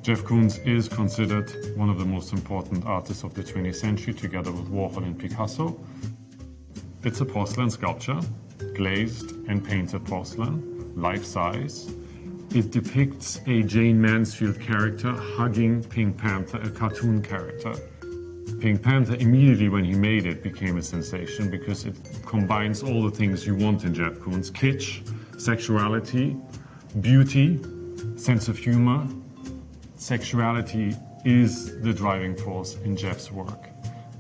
Jeff Koons is considered one of the most important artists of the 20th century, together with Warhol and Picasso. It's a porcelain sculpture, glazed and painted porcelain, life-size. It depicts a Jane Mansfield character hugging Pink Panther, a cartoon character. Pink Panther, immediately when he made it, became a sensation because it combines all the things you want in Jeff Koons: kitsch, sexuality, beauty, sense of humor. Sexuality is the driving force in Jeff's work,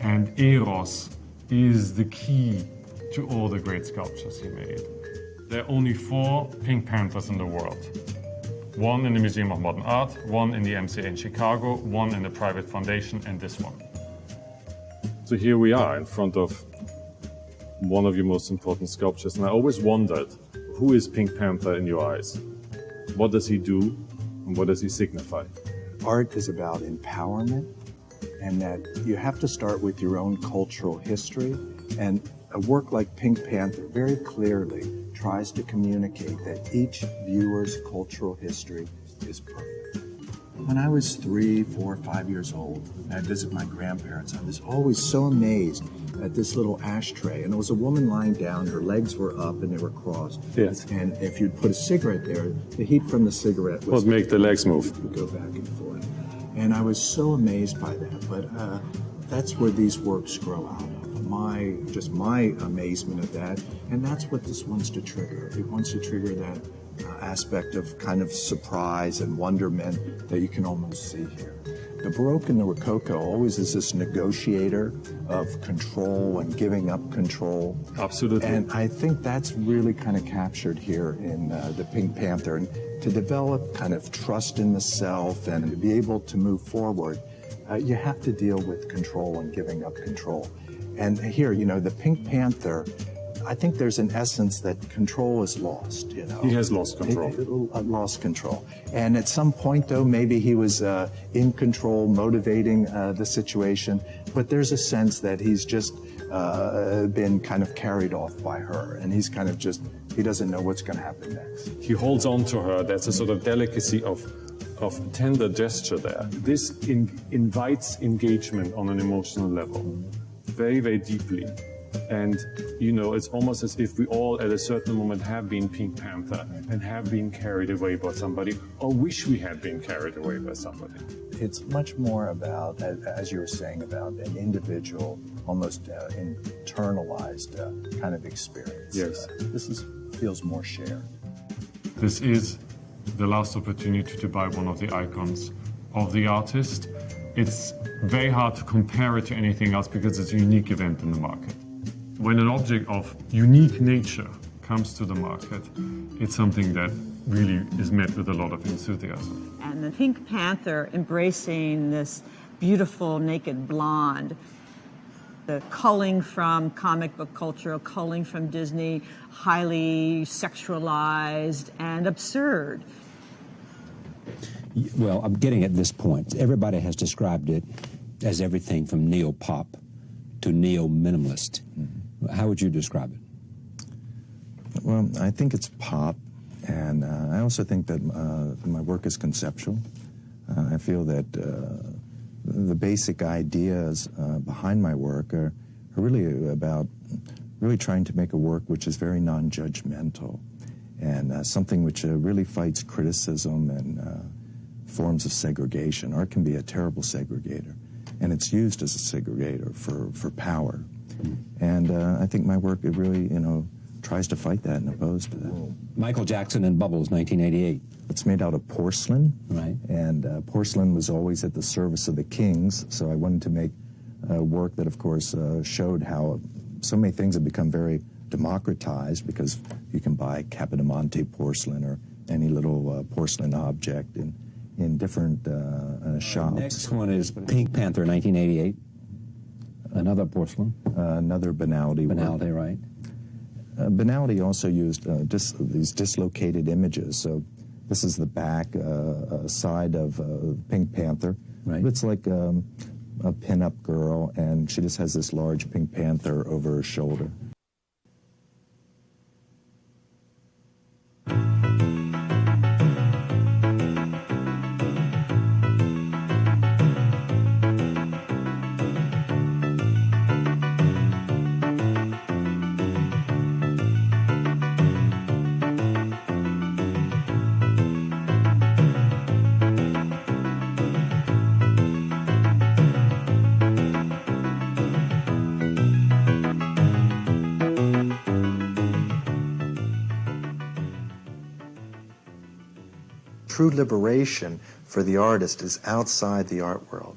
and eros is the key to all the great sculptures he made. There are only 4 Pink Panthers in the world. 1 in the Museum of Modern Art, 1 in the MCA in Chicago, 1 in the private foundation, and this one. So here we are in front of one of your most important sculptures, and I always wondered, who is Pink Panther in your eyes? What does he do, and what does he signify? Art is about empowerment, and that you have to start with your own cultural history, and a work like Pink Panther very clearly tries to communicate that each viewer's cultural history is perfect. When I was 3, 4, 5 years old, and I'd visit my grandparents, I was always so amazed at this little ashtray. And it was a woman lying down, her legs were up and they were crossed. Yes. And if you'd put a cigarette there, the heat from the cigarette would make the legs move. Would go back and forth. And I was so amazed by that. But that's where these works grow out of. My amazement at that. And that's what this wants to trigger. It wants to trigger that aspect of kind of surprise and wonderment that you can almost see here. The Baroque and the Rococo always is this negotiator of control and giving up control. Absolutely. And I think that's really kind of captured here in the Pink Panther. And to develop kind of trust in the self and to be able to move forward, you have to deal with control and giving up control. And here, you know, the Pink Panther, I think there's an essence that control is lost, you know. He has lost control. Lost control. And at some point, though, maybe he was in control, motivating the situation. But there's a sense that he's just been kind of carried off by her. And he's kind of just, he doesn't know what's going to happen next. He holds on to her. There's a sort of delicacy of tender gesture there. This invites engagement on an emotional level, very, very deeply. And, you know, it's almost as if we all at a certain moment have been Pink Panther and have been carried away by somebody, or wish we had been carried away by somebody. It's much more about, as you were saying, about an individual, almost internalized kind of experience. Yes. Feels more shared. This is the last opportunity to buy one of the icons of the artist. It's very hard to compare it to anything else because it's a unique event in the market. When an object of unique nature comes to the market, it's something that really is met with a lot of enthusiasm. And the Pink Panther embracing this beautiful naked blonde, the culling from comic book culture, culling from Disney, highly sexualized and absurd. Well, I'm getting at this point. Everybody has described it as everything from neo-pop to neo-minimalist. How would you describe it? Well, I think it's pop, and I also think that my work is conceptual. I feel that the basic ideas behind my work are really about really trying to make a work which is very non-judgmental and something which really fights criticism and forms of segregation. Art can be a terrible segregator, and it's used as a segregator for power. And I think my work, it really, you know, tries to fight that and oppose to that. Michael Jackson and Bubbles, 1988. It's made out of porcelain. Right. And porcelain was always at the service of the kings, so I wanted to make work that, of course, showed how so many things have become very democratized because you can buy Capodimonte porcelain or any little porcelain object in different shops. Next one is Pink Panther, 1988. Another porcelain. Another Benaldi. Benaldi, right. Benaldi also used these dislocated images. So this is the back side of Pink Panther. Right. It's like a pin-up girl, and she just has this large Pink Panther over her shoulder. true liberation for the artist is outside the art world.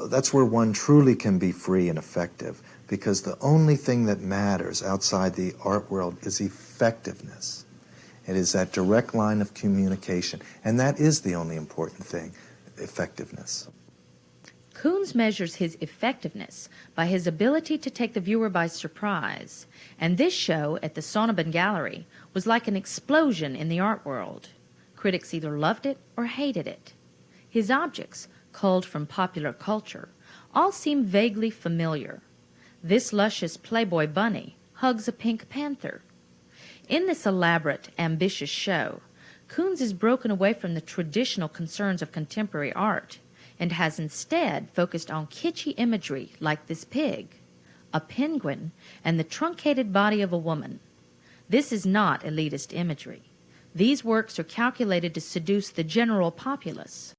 That's where one truly can be free and effective, because the only thing that matters outside the art world is effectiveness. It is that direct line of communication, and that is the only important thing, effectiveness. Koons measures his effectiveness by his ability to take the viewer by surprise, and this show at the Sonnabend Gallery was like an explosion in the art world. Critics either loved it or hated it. His objects, culled from popular culture, all seem vaguely familiar. This luscious Playboy bunny hugs a pink panther. In this elaborate, ambitious show, Koons has broken away from the traditional concerns of contemporary art and has instead focused on kitschy imagery like this pig, a penguin, and the truncated body of a woman. This is not elitist imagery. These works are calculated to seduce the general populace.